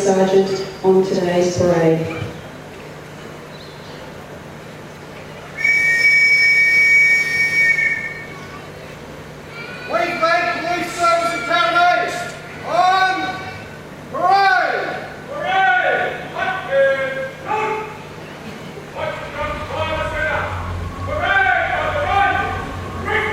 Sergeant on today's parade. Queensland Police Service Academy, on parade! Parade! Up and out! What comes by the center? Parade on the right! Quick!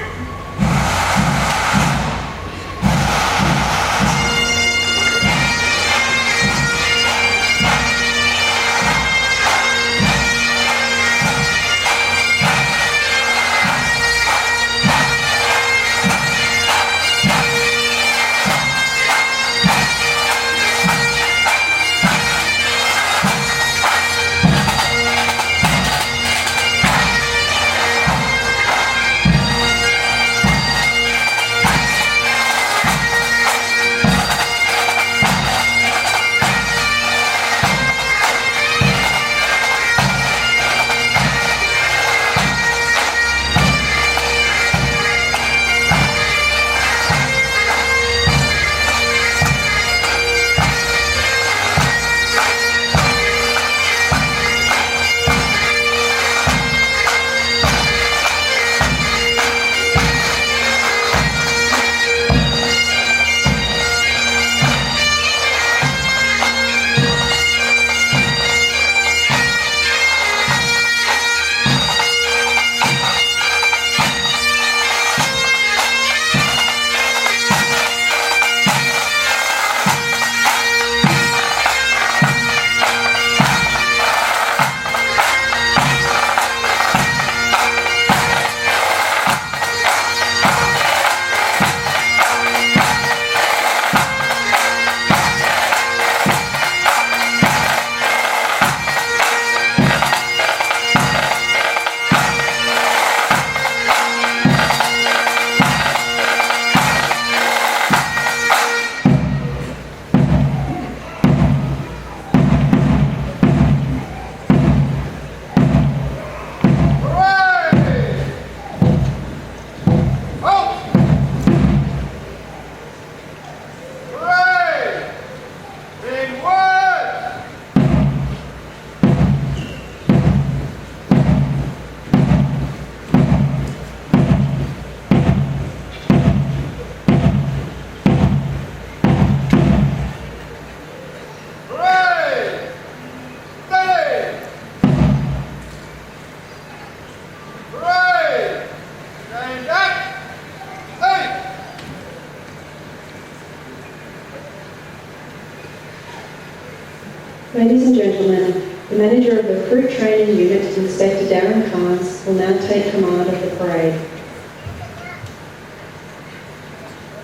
Ladies and gentlemen, the manager of the Recruit Training Unit, Inspector Darren Carnes, will now take command of the parade.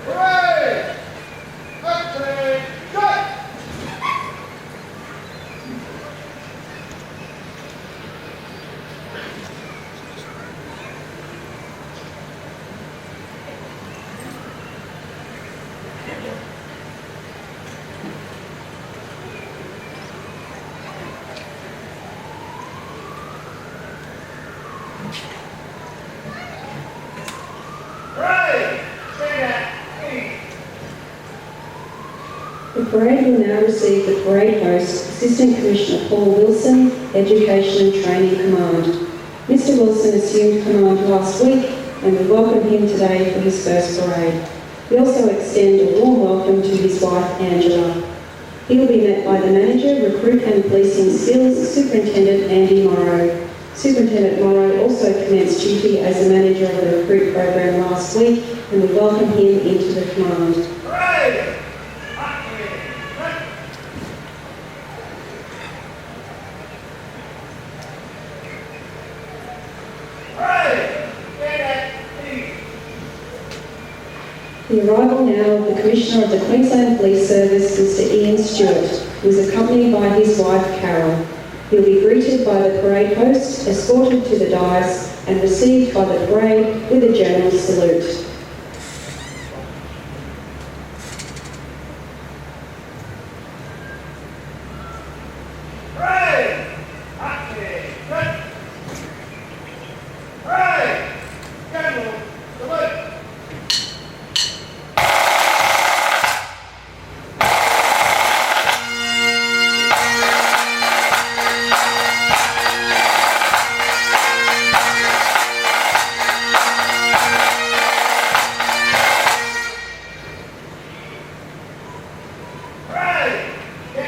Parade! Active! Cut! The parade will now receive the parade host, Assistant Commissioner Paul Wilson, Education and Training Command. Mr Wilson assumed command last week and we welcome him today for his first parade. We also extend a warm welcome to his wife Angela. He will be met by the Manager, Recruit and Policing Skills, Superintendent Andy Morrow. Superintendent Morrow also commenced duty as the Manager of the Recruit program last week and we welcome him into the command. Parade! The arrival now of the Commissioner of the Queensland Police Service, Mr Ian Stewart, who is accompanied by his wife Carol. He'll be greeted by the parade host, escorted to the dais and received by the parade with a general salute. The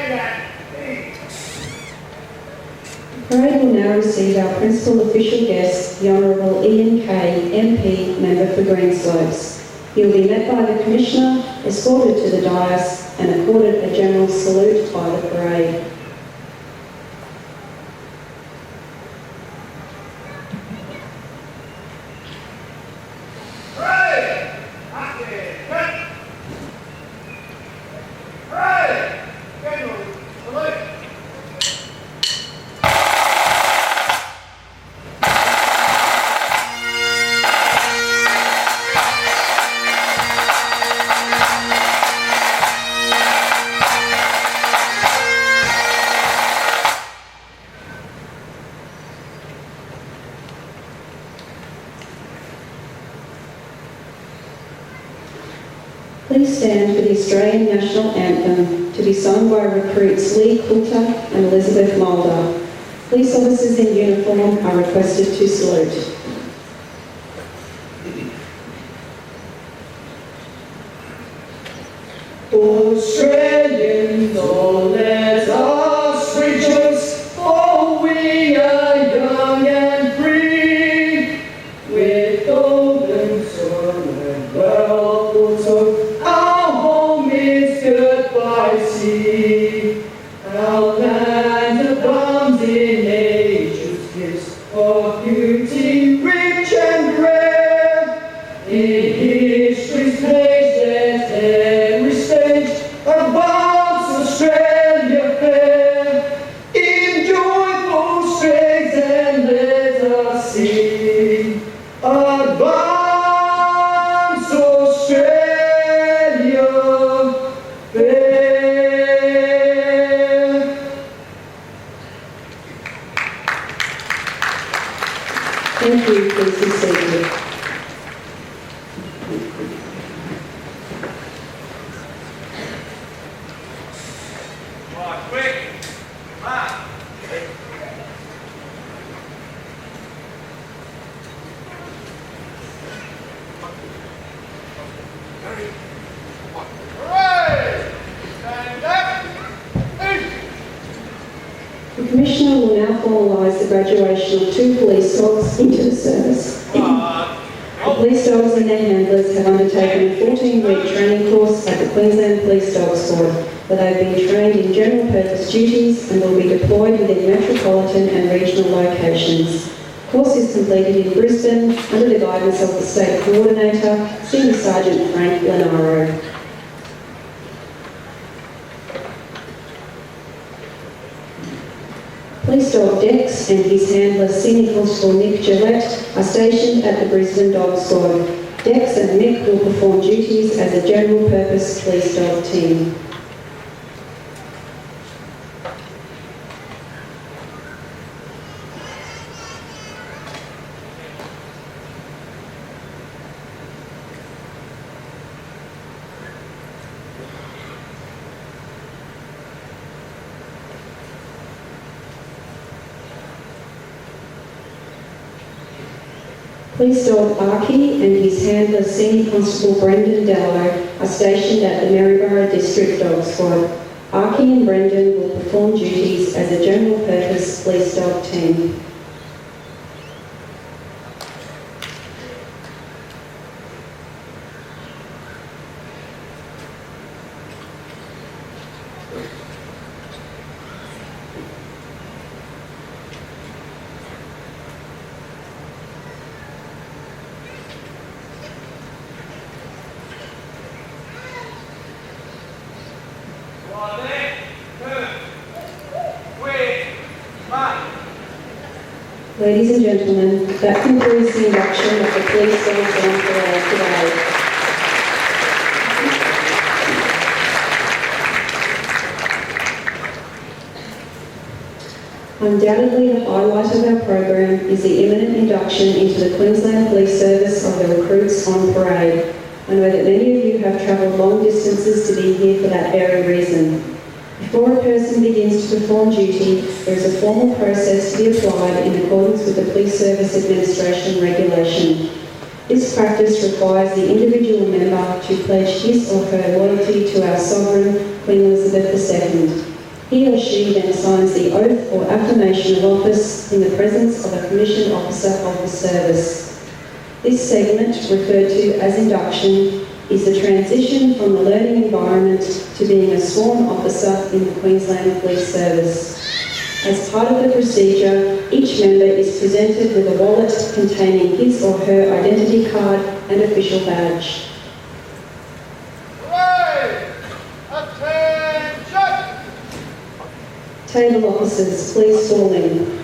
parade will now receive our principal official guest, the Honourable Ian Kay, MP, Member for Greenslopes. He will be met by the Commissioner, escorted to the dais and accorded a general salute by the parade. Please stand for the Australian National Anthem to be sung by recruits Lee Coulter and Elizabeth Mulder. Police officers in uniform are requested to salute. Australians, oh let us rejoice, for we are young and free, with golden sun and wealth of our home is good by sea. Our land abounds in nature's gifts of beauty, rich and rare, in history's pages every stage about Australia fair, in joyful strains and let us sing. Advance Australia fair. Thank you. Please be seated. Right, quick. Mark. Hooray! Stand up. East. The Commissioner will now formalise the graduation of 2 police dogs into the service. The police dogs and their handlers have undertaken a 14-week training course at the Queensland Police Dog Squad, where they've been trained in general purpose duties and will be deployed within metropolitan and regional locations. The course is completed in Brisbane under the guidance of the State Coordinator, Senior Sergeant Frank Lenaro. Police dog Dex and his handler Senior Constable Nick Gillette are stationed at the Brisbane Dog Squad. Dex and Nick will perform duties as a general purpose police dog team. Police dog Archie and his handler Senior Constable Brendan Dello are stationed at the Maryborough District Dog Squad. Archie and Brendan will perform duties as a general purpose police dog team. Ladies and gentlemen, that concludes the induction of the police dogs on parade today. Undoubtedly, the highlight of our program is the imminent induction into the Queensland Police Service of the recruits on parade. I know that many of you have travelled long distances to be here for that very reason. Before a person begins to perform duty, there is a formal process to be applied in accordance with the Police Service Administration regulation. This practice requires the individual member to pledge his or her loyalty to our Sovereign, Queen Elizabeth II. He or she then signs the oath or affirmation of office in the presence of a commissioned officer of the service. This segment, referred to as induction, is the transition from the learning environment to being a sworn officer in the Queensland Police Service. As part of the procedure, each member is presented with a wallet containing his or her identity card and official badge. Parade! Attention! Table officers, please fall in.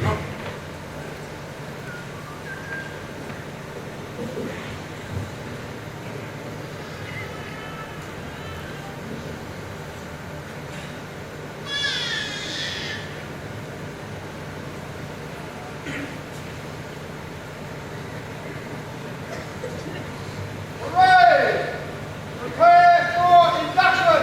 Parade! Prepare for induction!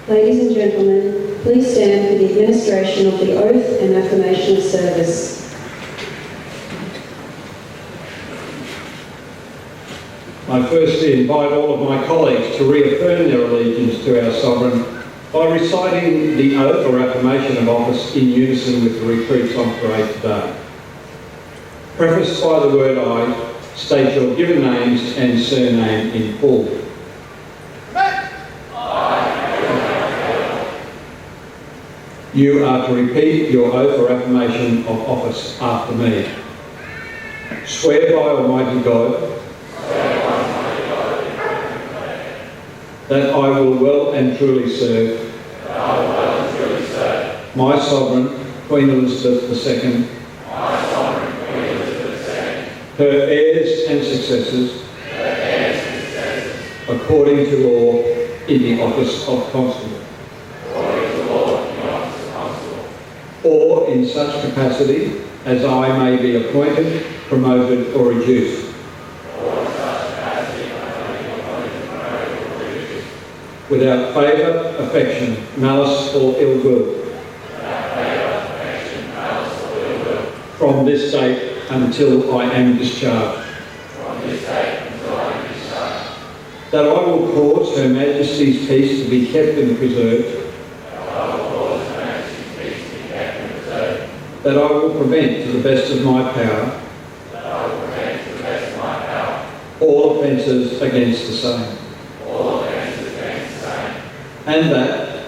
Ladies and gentlemen, please stand for the administration of the oath and affirmation of service. I firstly invite all of my colleagues to reaffirm their allegiance to our Sovereign by reciting the oath or affirmation of office in unison with the recruits on parade today. Prefaced by the word I, state your given names and surname in full. Commence! You are to repeat your oath or affirmation of office after me. Swear by Almighty God that I will well and truly serve my Sovereign, Queen Elizabeth II, her heirs and successors, according to law in the office of constable, or in such capacity as I may be appointed, promoted or reduced. Without favour, affection, malice or ill will. From this date until I am discharged. That I will cause Her Majesty's peace to be kept and preserved. That I will prevent to the best of my power all offences against the same. And that,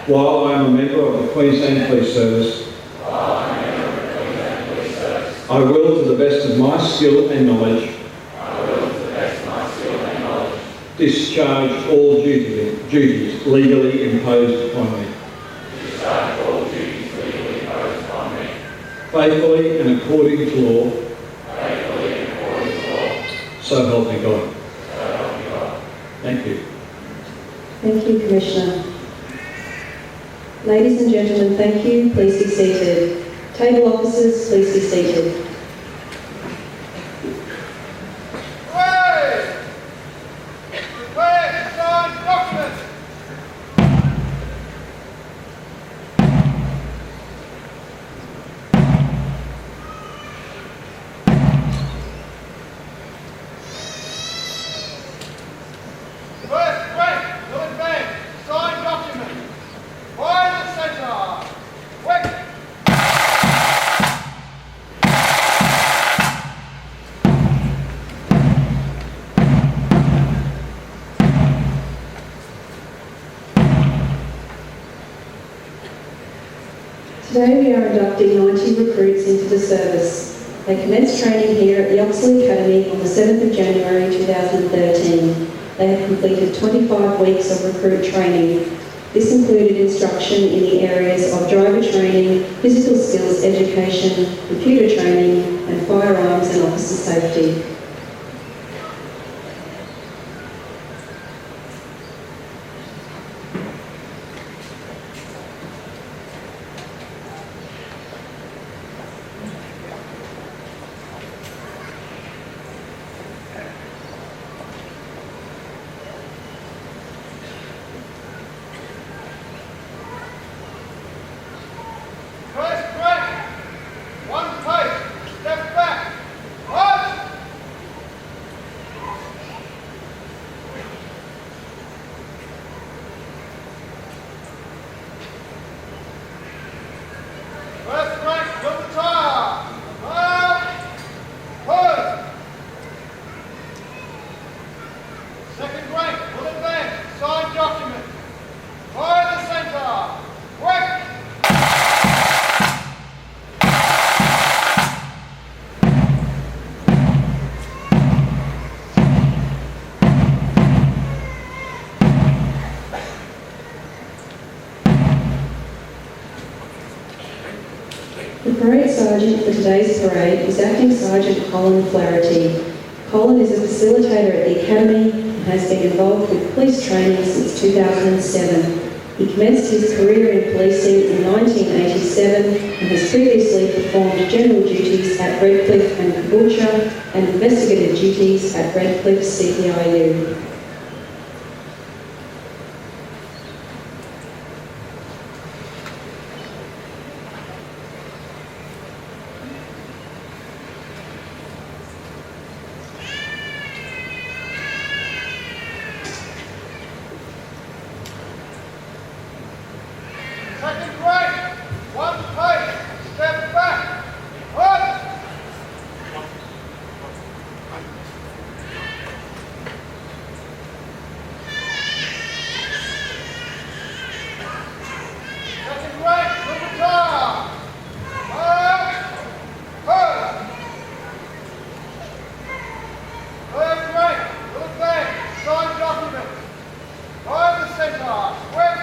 while I am a member of the Queensland Police Service, I will, to the best of my skill and knowledge, discharge all duties legally imposed upon me. Faithfully and according to law. So help me God. Thank you. Thank you, Commissioner. Ladies and gentlemen, thank you. Please be seated. Table officers, please be seated. Parade! Prepare to sign documents! First rank to advance. Sign document. Fire the centre. Wait. Today we are inducting 90 recruits into the service. They commenced training here at the Oxley Academy on the 7th of January 2013. They have completed 25 weeks of recruit training. This included instruction in the areas of driver training, physical skills education, computer training, and firearms and officer safety. First rank. One pace. Step back. March. parade sergeant for today's parade is Acting Sergeant Colin Flaherty. Colin is a facilitator at the Academy and has been involved with police training since 2007. He commenced his career in policing in 1987 and has previously performed general duties at Redcliffe and Caboolture and investigative duties at Redcliffe CPIU. Second right, one pace, step back, up. Second right, look at third right, look back, sign document. By the centre, quick.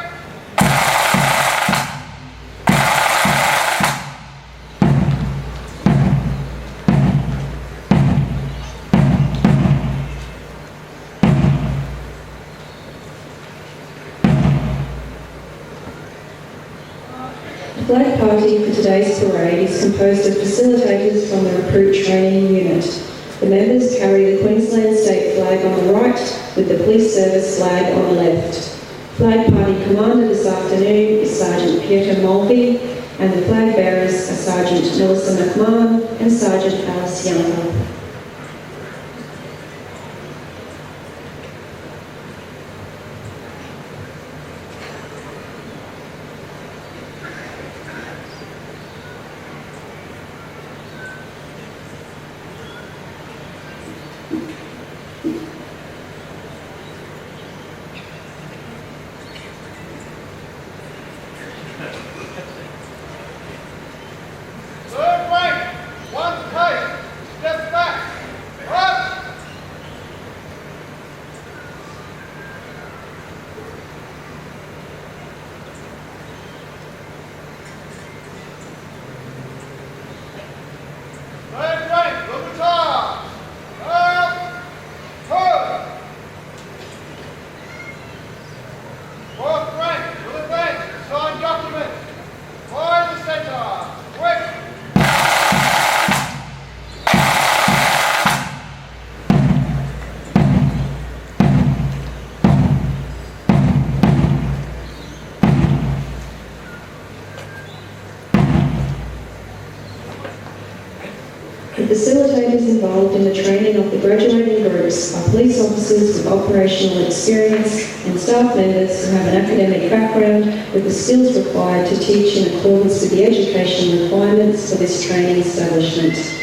The flag party for today's parade is composed of facilitators from the recruit training unit. The members carry the Queensland state flag on the right with the police service flag on the left. Flag party commander this afternoon is Sergeant Peter Mulvey and the flag bearers are Sergeant Melissa McMahon and Sergeant Alice Younger. Third right, one pace, step back, up. Third right, look at top, up, hold. Fourth right, to the bank, sign document. By the centre, quick. The facilitators involved in the training of the graduating groups are police officers with operational experience and staff members who have an academic background with the skills required to teach in accordance with the education requirements for this training establishment.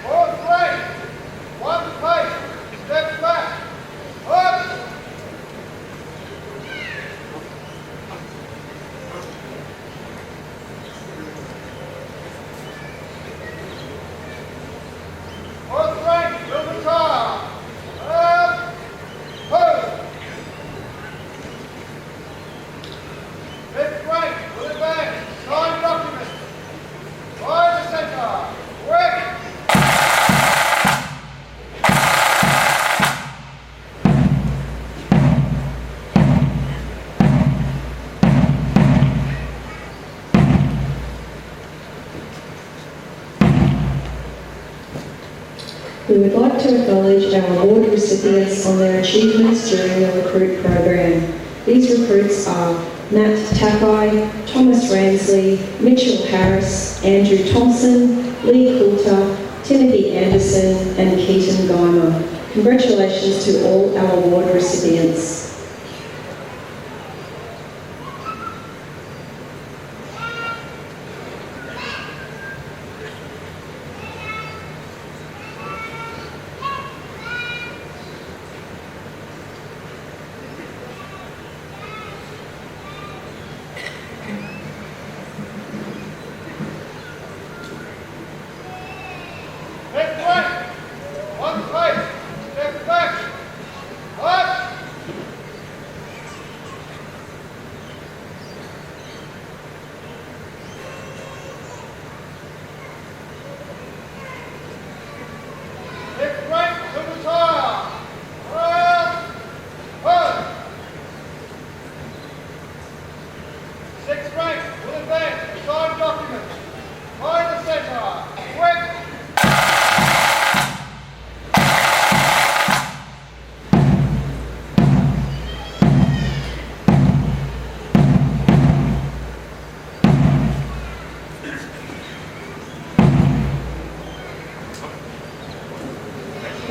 Fourth right, one pace, step back, up. Fourth right, to the top, up, hold. Fifth right, to the back, sign document. By the centre, quick. We would like to acknowledge our award recipients on their achievements during the recruit program. These recruits are Nat Takai, Thomas Ransley, Mitchell Harris, Andrew Thompson, Lee Coulter, Timothy Anderson and Keaton Guymer. Congratulations to all our award recipients.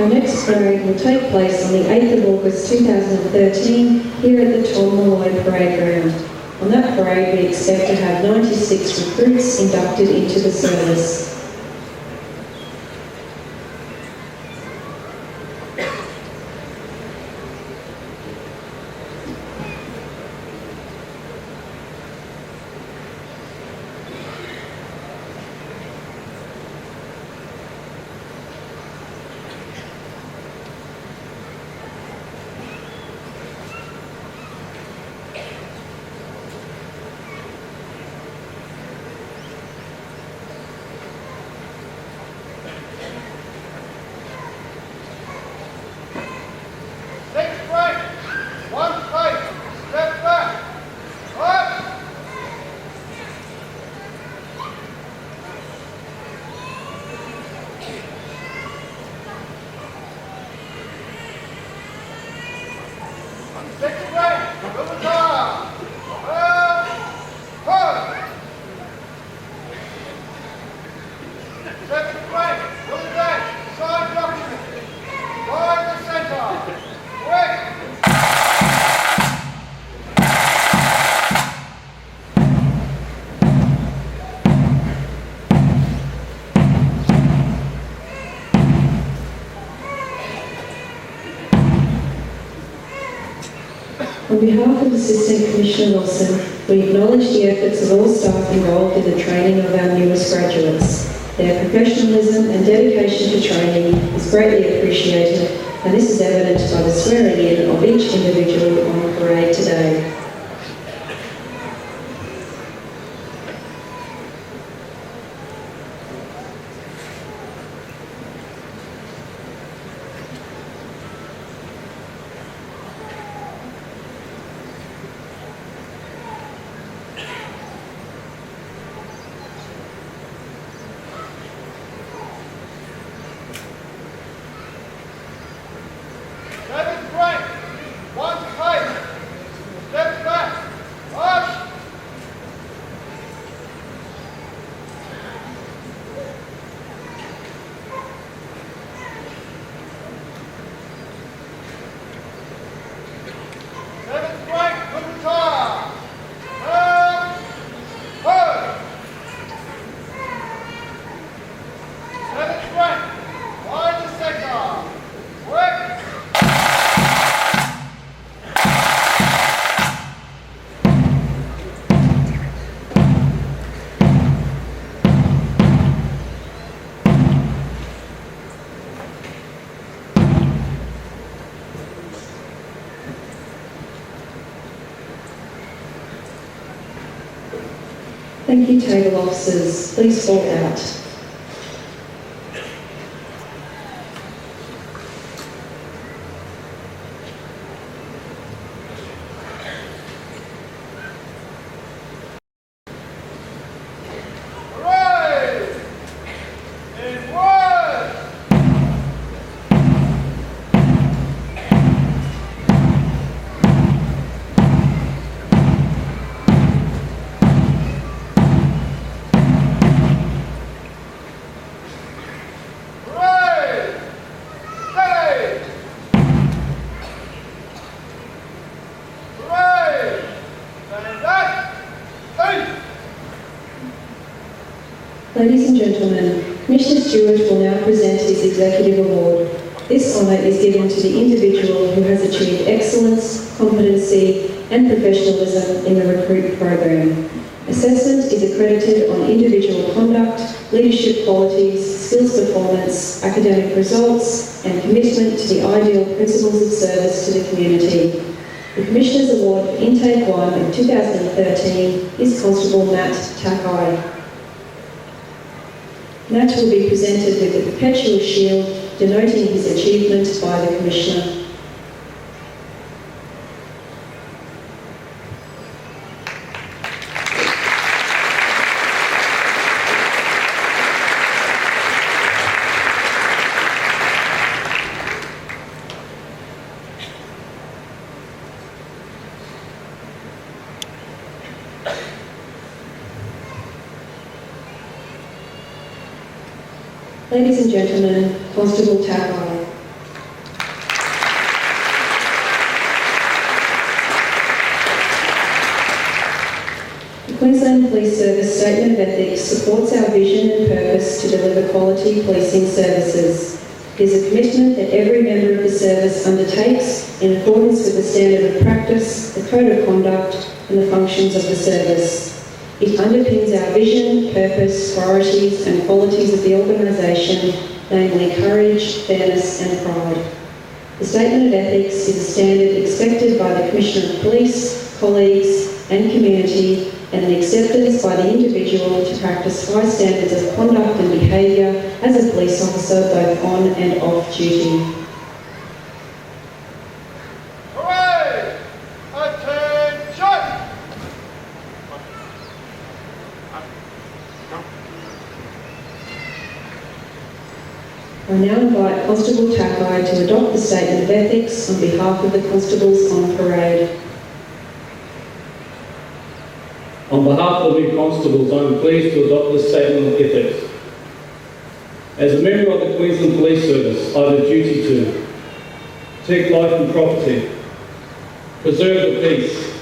Our next parade will take place on the 8th of August 2013 here at the Tom Malloy Parade Ground. On that parade, we expect to have 96 recruits inducted into the service. Next break. One face. Step back. Up. Next break. Double time. Hold. Second break. Double dash. Side document. Line the centre. Quick. On behalf of Assistant Commissioner Wilson, we acknowledge the efforts of all staff involved in the training of our newest graduates. Their professionalism and dedication to training is greatly appreciated, and this is evident by the swearing in of each individual on parade today. Seventh break. One face. Step back. Up. Seventh break. Double time. Hold. Seventh break. Line the centre. Quick. Thank you, table officers. Please fall out. Parade. In one. Parade. Steady. Parade. Stand back. Eight. Ladies and gentlemen, Commissioner Stewart will now present his Executive Award. This honour is given to the individual who has achieved excellence, competency and professionalism in the recruit program. Assessment is accredited on individual conduct, leadership qualities, skills performance, academic results and commitment to the ideal principles of service to the community. The Commissioner's Award for Intake 1 of 2013 is Constable Matt Takai. Matt will be presented with the Perpetual Shield denoting his achievement by the Commissioner. Ladies and gentlemen, Constable Takai. Queensland Police Service Statement of Ethics supports our vision and purpose to deliver quality policing services. It is a commitment that every member of the service undertakes in accordance with the standard of practice, the code of conduct and the functions of the service. It underpins our vision, purpose, priorities and qualities of the organisation, namely courage, fairness and pride. The Statement of Ethics is a standard expected by the Commissioner of Police, colleagues and community, and an acceptance by the individual to practice high standards of conduct and behaviour as a police officer both on and off duty. Hooray! Attention! I now invite Constable Takai to adopt the Statement of Ethics on behalf of the constables on parade. On behalf of the new constables, I am pleased to adopt this statement of ethics. As a member of the Queensland Police Service, I have a duty to protect life and property, preserve the peace,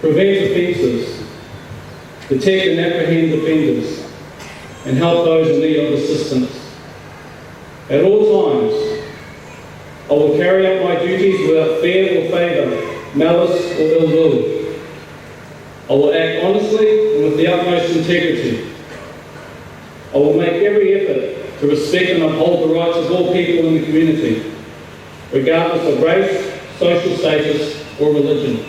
prevent offences, detect and apprehend offenders, and help those in need of assistance. At all times, I will carry out my duties without fear or favour, malice or ill will. I will act honestly and with the utmost integrity. I will make every effort to respect and uphold the rights of all people in the community, regardless of race, social status or religion.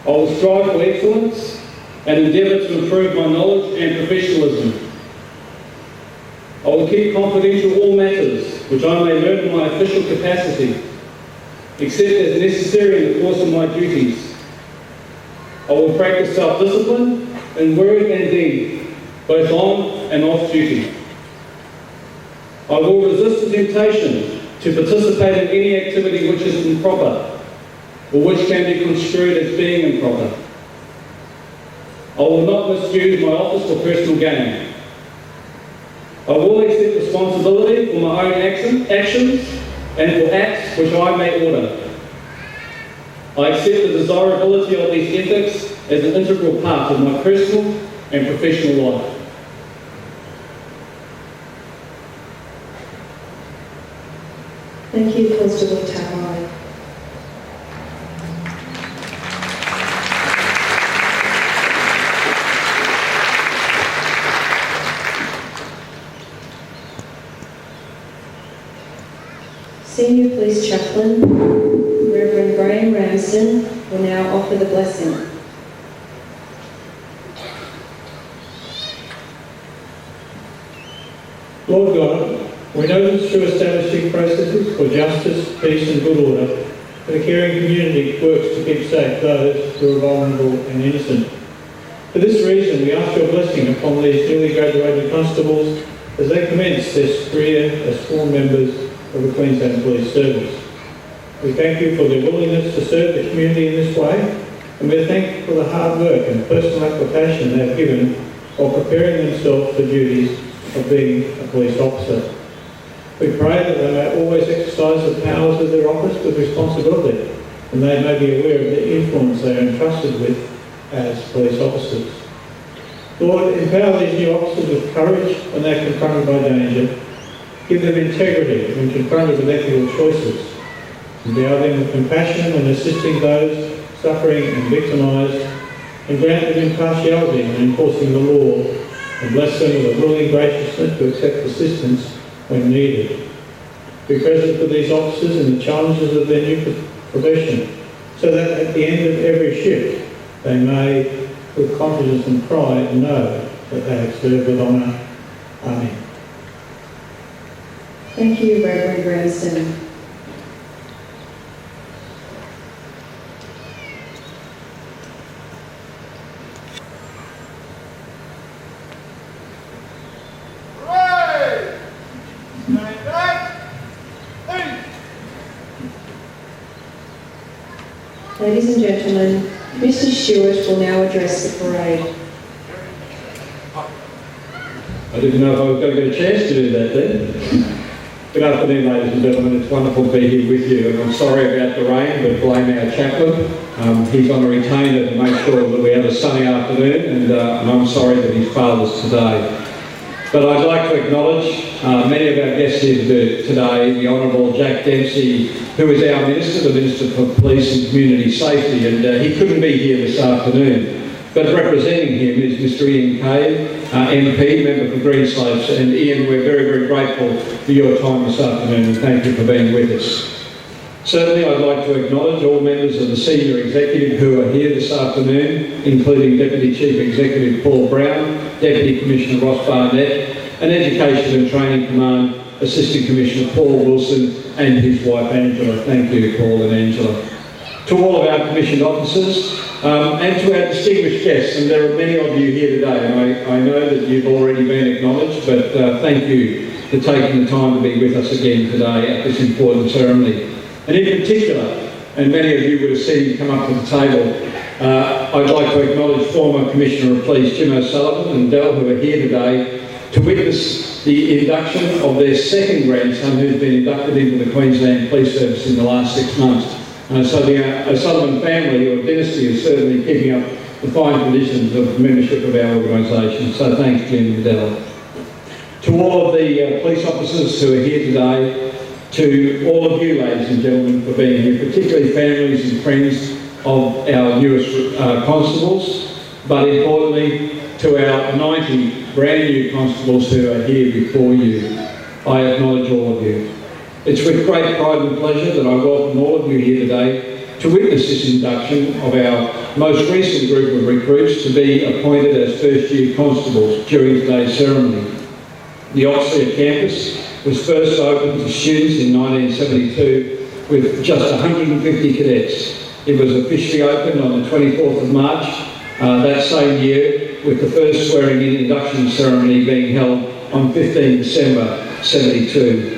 I will strive for excellence and endeavour to improve my knowledge and professionalism. I will keep confidential all matters which I may learn in my official capacity, except as necessary in the course of my duties. I will practice self-discipline in word and deed, both on and off duty. I will resist the temptation to participate in any activity which is improper or which can be construed as being improper. I will not misuse my office for personal gain. I will accept responsibility for my own actions and for acts which I may order. I accept the desirability of these ethics as an integral part of my personal and professional life. Thank you, Constable Takai. Senior Police Chaplain, Reverend Graham Ramsden, will now offer the blessing. Lord God, we know that through establishing processes for justice, peace and good order, that a caring community works to keep safe those who are vulnerable and innocent. For this reason, we ask your blessing upon these newly graduated constables as they commence their career as full members of the Queensland Police Service. We thank you for their willingness to serve the community in this way, and we thank you for the hard work and personal application they have given while preparing themselves for duties of being a police officer. We pray that they may always exercise the powers of their office with responsibility, and they may be aware of the influence they are entrusted with as police officers. Lord, empower these new officers with courage when they are confronted by danger. Give them integrity when confronted with ethical choices. Endow them with compassion when assisting those suffering and victimised, and grant them impartiality when enforcing the law, and bless them with a willing graciousness to accept assistance when needed. Be present for these officers in the challenges of their new profession, so that at the end of every shift they may, with confidence and pride, know that they have served with honour. Amen. Thank you, Reverend Ramsden. Hooray! Stand back! Eat! Ladies and gentlemen, Mr. Stewart will now address the parade. I didn't know if I was going to get a chance to do that then. Good afternoon, ladies and gentlemen. It's wonderful to be here with you. And I'm sorry about the rain, but blame our chaplain. He's on a retainer to make sure that we have a sunny afternoon, and I'm sorry that his father's today. But I'd like to acknowledge many of our guests here today, the Honourable Jack Dempsey, who is our Minister, the Minister for Police and Community Safety, and he couldn't be here this afternoon. But representing him is Mr Ian Kay, MP, Member for Greenslopes. And Ian, we're very, very grateful for your time this afternoon, and thank you for being with us. Certainly, I'd like to acknowledge all members of the senior executive who are here this afternoon, including Deputy Chief Executive Paul Brown, Deputy Commissioner Ross Barnett, and Education and Training Command Assistant Commissioner Paul Wilson and his wife Angela. Thank you, Paul and Angela. To all of our commissioned officers and to our distinguished guests, and there are many of you here today, and I know that you've already been acknowledged, but thank you for taking the time to be with us again today at this important ceremony. And in particular, and many of you would have seen him come up to the table, I'd like to acknowledge former Commissioner of Police Jim O'Sullivan and Dell, who are here today to witness the induction of their second grandson, who's been inducted into the Queensland Police Service in the last 6 months. So the O'Sullivan family or dynasty is certainly keeping up the fine traditions of membership of our organisation. So thanks, Jim and Dell. To all of the police officers who are here today, to all of you, ladies and gentlemen, for being here, particularly families and friends of our newest constables, but importantly to our 90 brand new constables who are here before you. I acknowledge all of you. It's with great pride and pleasure that I welcome all of you here today to witness this induction of our most recent group of recruits to be appointed as first-year constables during today's ceremony. The Oxley campus was first opened to students in 1972 with just 150 cadets. It was officially opened on the 24th of March that same year, with the first swearing-in induction ceremony being held on 15 December 72.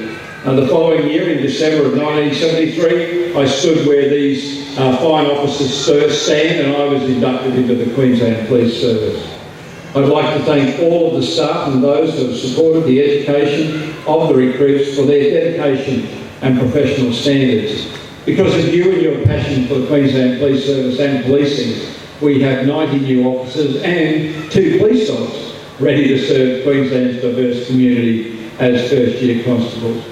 The following year, in December of 1973, I stood where these fine officers stand, and I was inducted into the Queensland Police Service. I'd like to thank all of the staff and those who have supported the education of the recruits for their dedication and professional standards. Because of you and your passion for the Queensland Police Service and policing, we have 90 new officers and 2 police dogs ready to serve Queensland's diverse community as first-year constables.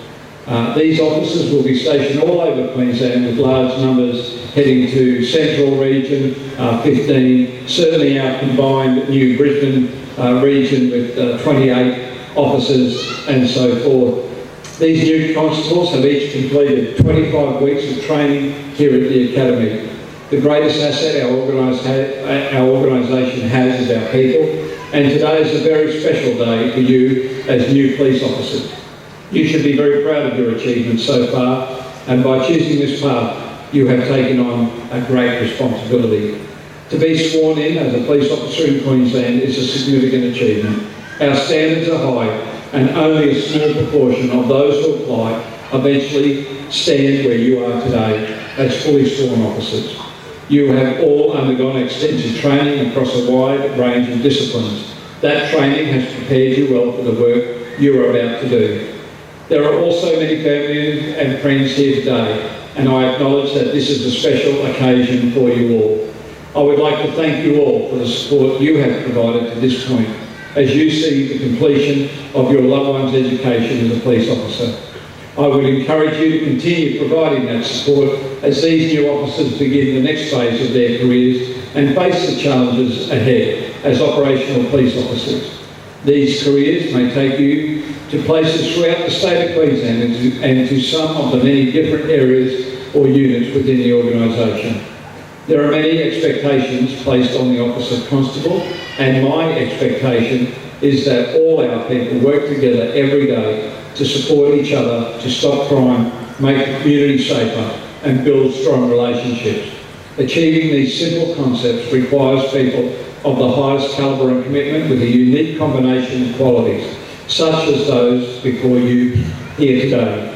These officers will be stationed all over Queensland, with large numbers heading to Central Region, 15, certainly our combined New Brisbane region with 28 officers and so forth. These new constables have each completed 25 weeks of training here at the Academy. The greatest asset our organisation has is our people, and today is a very special day for you as new police officers. You should be very proud of your achievements so far, and by choosing this path, you have taken on a great responsibility. To be sworn in as a police officer in Queensland is a significant achievement. Our standards are high, and only a small proportion of those who apply eventually stand where you are today as fully sworn officers. You have all undergone extensive training across a wide range of disciplines. That training has prepared you well for the work you are about to do. There are also many family and friends here today, and I acknowledge that this is a special occasion for you all. I would like to thank you all for the support you have provided to this point as you see the completion of your loved one's education as a police officer. I would encourage you to continue providing that support as these new officers begin the next phase of their careers and face the challenges ahead as operational police officers. These careers may take you to places throughout the state of Queensland and to some of the many different areas or units within the organisation. There are many expectations placed on the office of constable, and my expectation is that all our people work together every day to support each other, to stop crime, make the community safer and build strong relationships. Achieving these simple concepts requires people of the highest calibre and commitment with a unique combination of qualities, such as those before you here today.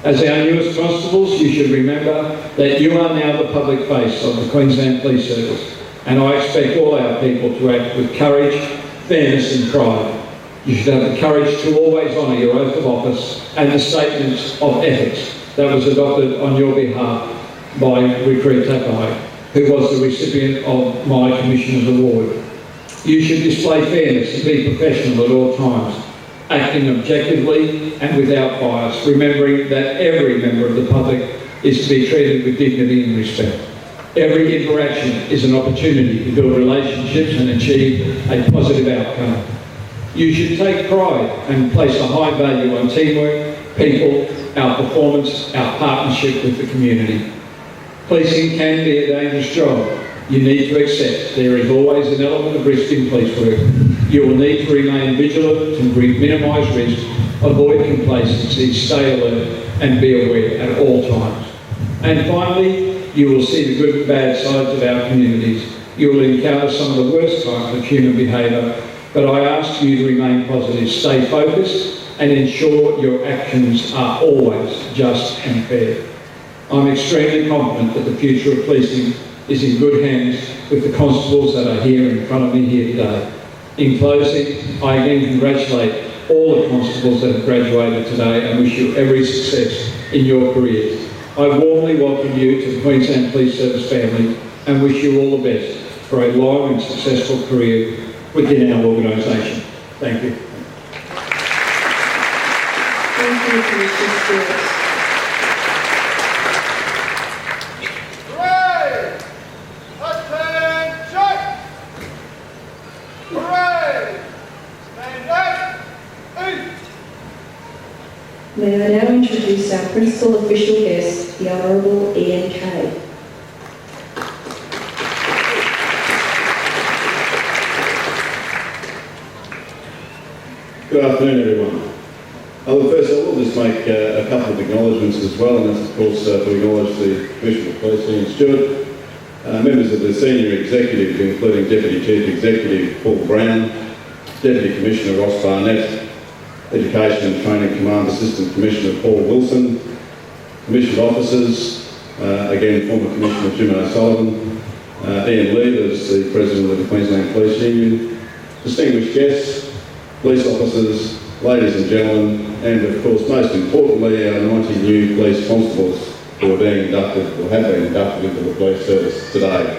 As our newest constables, you should remember that you are now the public face of the Queensland Police Service, and I expect all our people to act with courage, fairness and pride. You should have the courage to always honour your oath of office and the statement of ethics that was adopted on your behalf by Recruit Takai, who was the recipient of my Commissioner's Award. You should display fairness and be professional at all times, acting objectively and without bias, remembering that every member of the public is to be treated with dignity and respect. Every interaction is an opportunity to build relationships and achieve a positive outcome. You should take pride and place a high value on teamwork, people, our performance, our partnership with the community. Policing can be a dangerous job. You need to accept there is always an element of risk in police work. You will need to remain vigilant to minimise risk, avoid complacency, stay alert and be aware at all times. And finally, you will see the good and bad sides of our communities. You will encounter some of the worst kinds of human behaviour, but I ask you to remain positive, stay focused and ensure your actions are always just and fair. I'm extremely confident that the future of policing is in good hands with the constables that are here in front of me here today. In closing, I again congratulate all the constables that have graduated today and wish you every success in your careers. I warmly welcome you to the Queensland Police Service family and wish you all the best for a long and successful career within our organisation. Thank you. Thank you, Commissioner Stewart. Hooray! Attention! Hooray! Stand up! Eat! May I now introduce our principal official guest, the Honourable Ian Kay. Good afternoon, everyone. First, I will just make a couple of acknowledgements as well, and that's of course to acknowledge the Commissioner of Police, Ian Stewart, members of the senior executive, including Deputy Chief Executive Paul Brown, Deputy Commissioner Ross Barnett, Education and Training Command Assistant Commissioner Paul Wilson, commissioned officers, again former Commissioner Jim O'Sullivan, Ian Lee, as the President of the Queensland Police Union, distinguished guests, police officers, ladies and gentlemen, and of course most importantly our 90 new police constables who are being inducted or have been inducted into the police service today.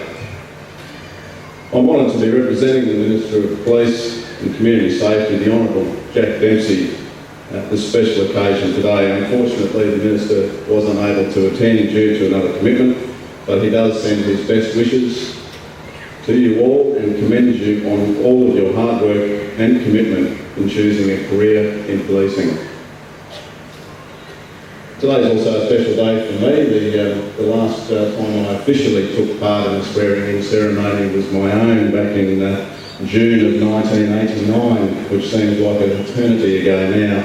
I'm honoured to be representing the Minister of Police and Community Safety, the Honourable Jack Dempsey, at this special occasion today. Unfortunately, the Minister was unable to attend due to another commitment, but he does send his best wishes to you all and commends you on all of your hard work and commitment in choosing a career in policing. Today is also a special day for me. The last time I officially took part in a swearing-in ceremony was my own back in June of 1989, which seems like an eternity ago now.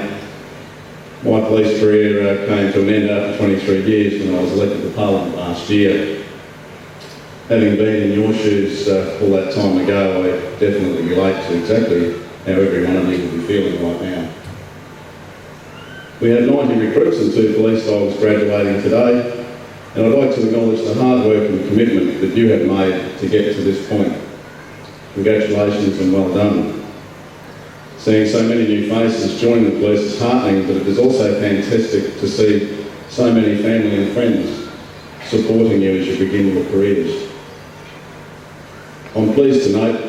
My police career came to an end after 23 years when I was elected to Parliament last year. Having been in your shoes all that time ago, I definitely relate to exactly how every one of you will be feeling right now. We have 90 recruits and 2 police dogs graduating today, and I'd like to acknowledge the hard work and commitment that you have made to get to this point. Congratulations and well done. Seeing so many new faces join the police is heartening, but it is also fantastic to see so many family and friends supporting you as you begin your careers. I'm pleased to note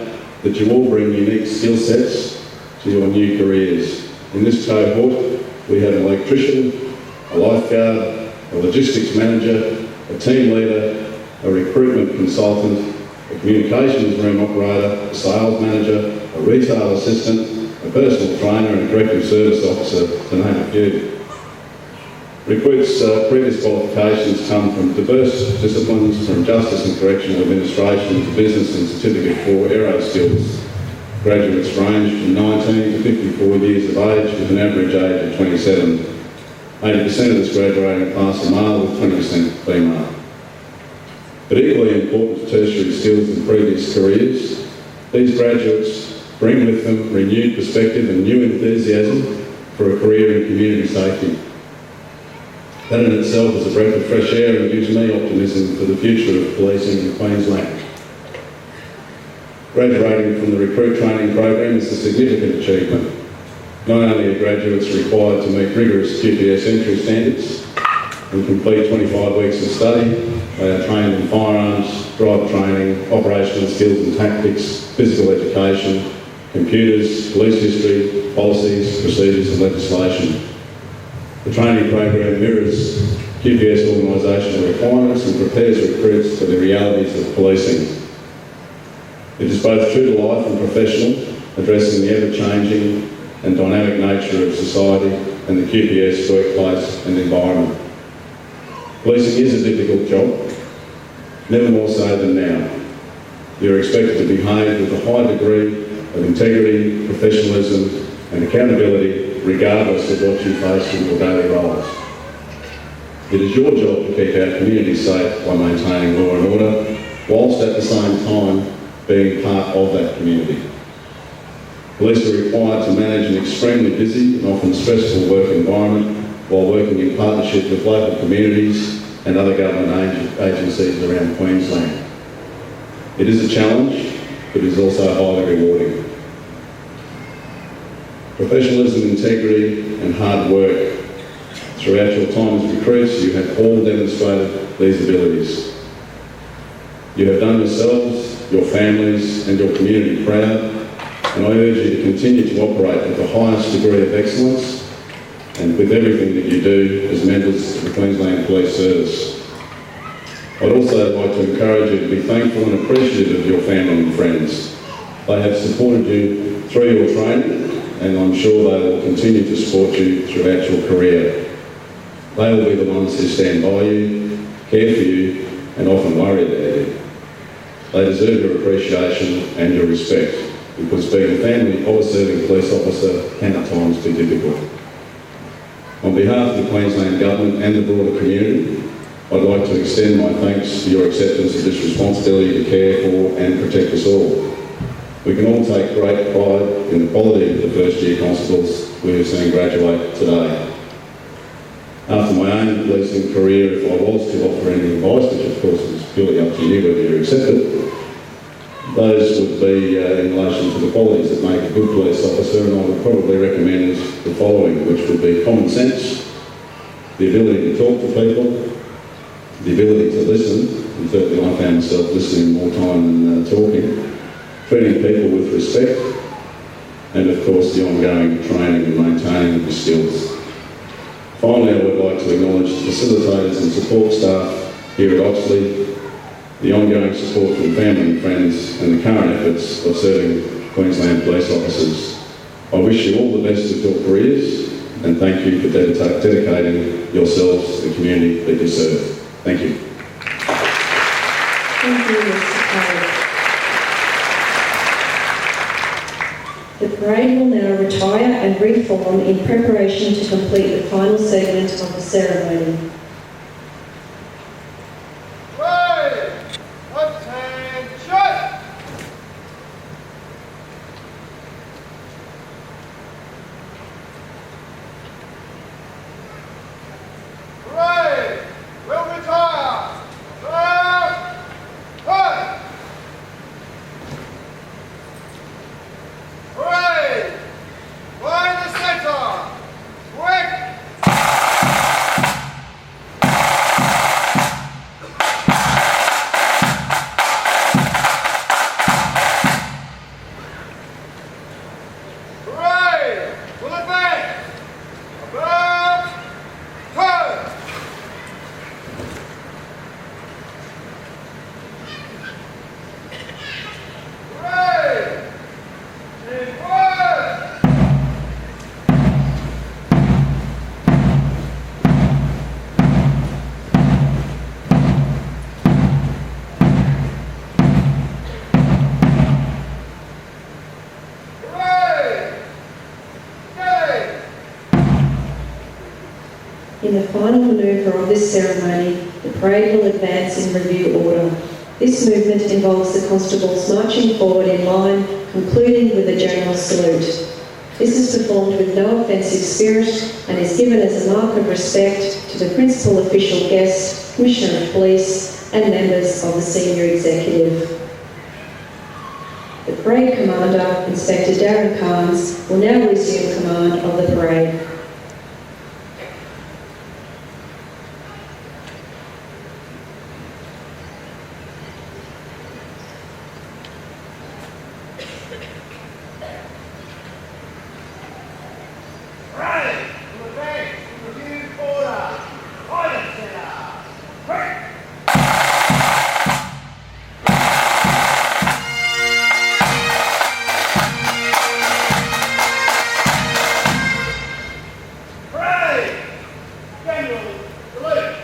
that you all bring unique skill sets to your new careers. In this cohort, we have an electrician, a lifeguard, a logistics manager, a team leader, a recruitment consultant, a communications room operator, a sales manager, a retail assistant, a personal trainer and a corrective service officer, to name a few. Recruits' previous qualifications come from diverse disciplines, from justice and correctional administration to business and certificate 4 aero skills. Graduates range from 19 to 54 years of age with an average age of 27. 80% of this graduating class are male with 20% female. But equally important to tertiary skills in previous careers, these graduates bring with them renewed perspective and new enthusiasm for a career in community safety. That in itself is a breath of fresh air and gives me optimism for the future of policing in Queensland. Graduating from the recruit training program is a significant achievement. Not only are graduates required to meet rigorous QPS entry standards and complete 25 weeks of study, they are trained in firearms, driver training, operational skills and tactics, physical education, computers, police history, policies, procedures and legislation. The training program mirrors QPS organisational requirements and prepares recruits for the realities of policing. It is both true to life and professional, addressing the ever-changing and dynamic nature of society and the QPS workplace and environment. Policing is a difficult job, never more so than now. You are expected to behave with a high degree of integrity, professionalism and accountability regardless of what you face in your daily roles. It is your job to keep our community safe by maintaining law and order, whilst at the same time being part of that community. Police are required to manage an extremely busy and often stressful work environment while working in partnership with local communities and other government agencies around Queensland. It is a challenge, but it is also highly rewarding. Professionalism, integrity and hard work. Throughout your time as recruits, you have all demonstrated these abilities. You have done yourselves, your families and your community proud, and I urge you to continue to operate with the highest degree of excellence and with everything that you do as members of the Queensland Police Service. I'd also like to encourage you to be thankful and appreciative of your family and friends. They have supported you through your training, and I'm sure they will continue to support you throughout your career. They will be the ones who stand by you, care for you, and often worry about you. They deserve your appreciation and your respect, because being a family of a serving police officer can at times be difficult. On behalf of the Queensland Government and the broader community, I'd like to extend my thanks for your acceptance of this responsibility to care for and protect us all. We can all take great pride in the quality of the first year constables we have seen graduate today. After my own policing career, if I was to offer any advice, which of course is purely up to you whether you accept it, those would be in relation to the qualities that make a good police officer, and I would probably recommend the following, which would be common sense, the ability to talk to people, the ability to listen, and certainly I found myself listening more time than talking, treating people with respect, and of course the ongoing training and maintaining of the skills. Finally, I would like to acknowledge the facilitators and support staff here at Oxley, the ongoing support from family and friends, and the current efforts of serving Queensland police officers. I wish you all the best with your careers, and thank you for dedicating yourselves to the community that you serve. Thank you. Thank you, Mr. Cole. The parade will now retire and reform in preparation to complete the final segment of the ceremony. In the final manoeuvre of this ceremony, the parade will advance in review order. This movement involves the constables marching forward in line, concluding with a general salute. This is performed with no offensive spirit and is given as a mark of respect to the principal official guest, Commissioner of Police and members of the senior executive. The parade commander, Inspector Darren Carnes, will now resume command of the parade. Parade to advance to review order. Silence center. Quick! Parade! General salute.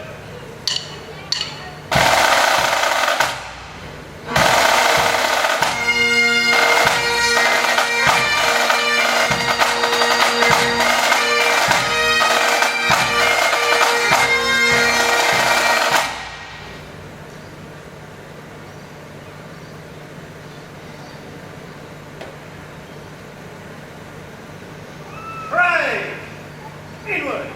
Parade! Inward!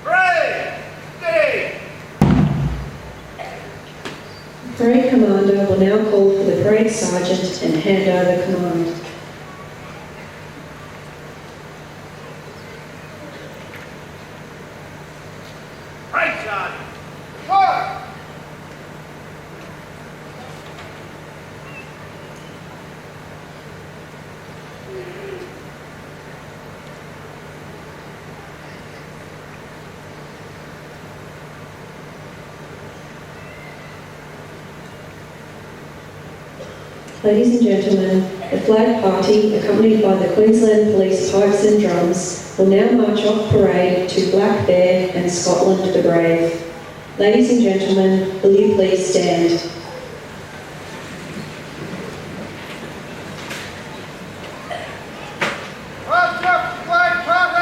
Parade! Steady! The parade commander will now call for the parade sergeant and hand over command. Parade sergeant. Forward! Ladies and gentlemen, the flag party, accompanied by the Queensland Police pipes and drums, will now march off parade to Black Bear and Scotland the Brave. Ladies and gentlemen, will you please stand? March up, flag party!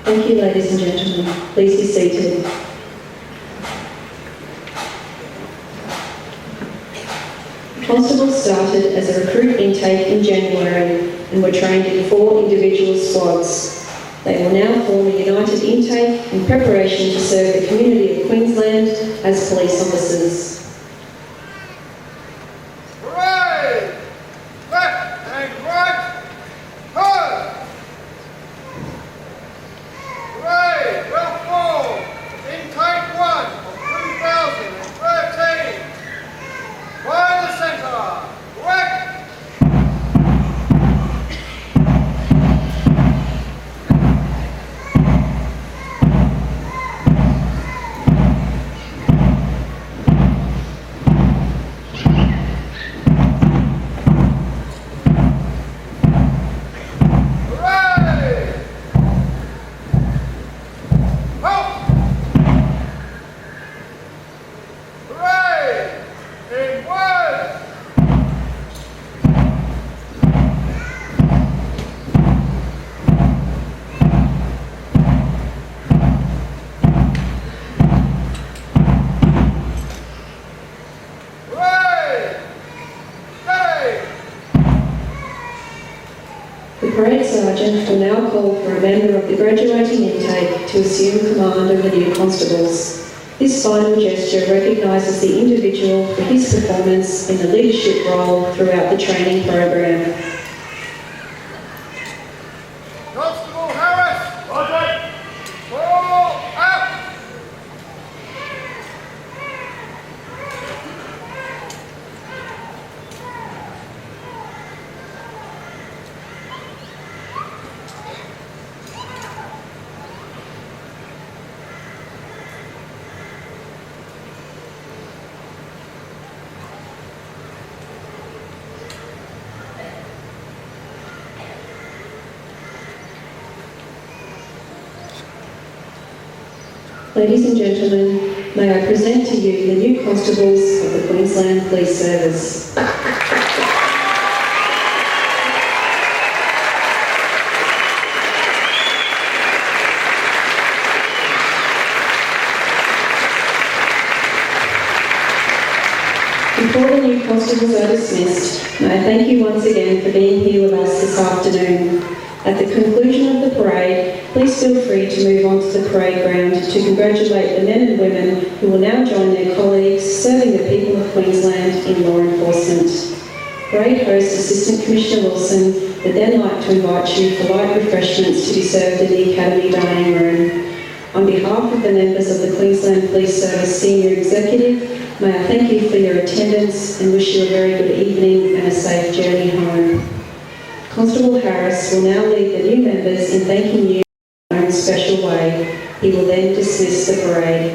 Thank you, ladies and gentlemen. Please be seated. Constables started as a recruit intake in January and were trained in 4 individual squads. They will now form a united intake in preparation to serve the community of Queensland as police officers. Parade! Left and right! Forward! Parade, well formed! Intake 1 of 2013! By the centre! Correct! parade sergeant will now call for a member of the graduating intake to assume command of the new constables. This final gesture recognises the individual for his performance in the leadership role throughout the training program. Constable Harris! Roger! Call out! Ladies and gentlemen, may I present to you the new constables of the Queensland Police Service. Before the new constables are dismissed, may I thank you once again for being here with us this afternoon. At the conclusion of the parade, please feel free to move on to the parade ground to congratulate the men and women who will now join their colleagues serving the people of Queensland in law enforcement. Parade host Assistant Commissioner Wilson would then like to invite you for light refreshments to be served in the Academy dining room. On behalf of the members of the Queensland Police Service Senior Executive, may I thank you for your attendance and wish you a very good evening and a safe journey home. Constable Harris will now lead the new members in thanking you in a special way. He will then dismiss the parade.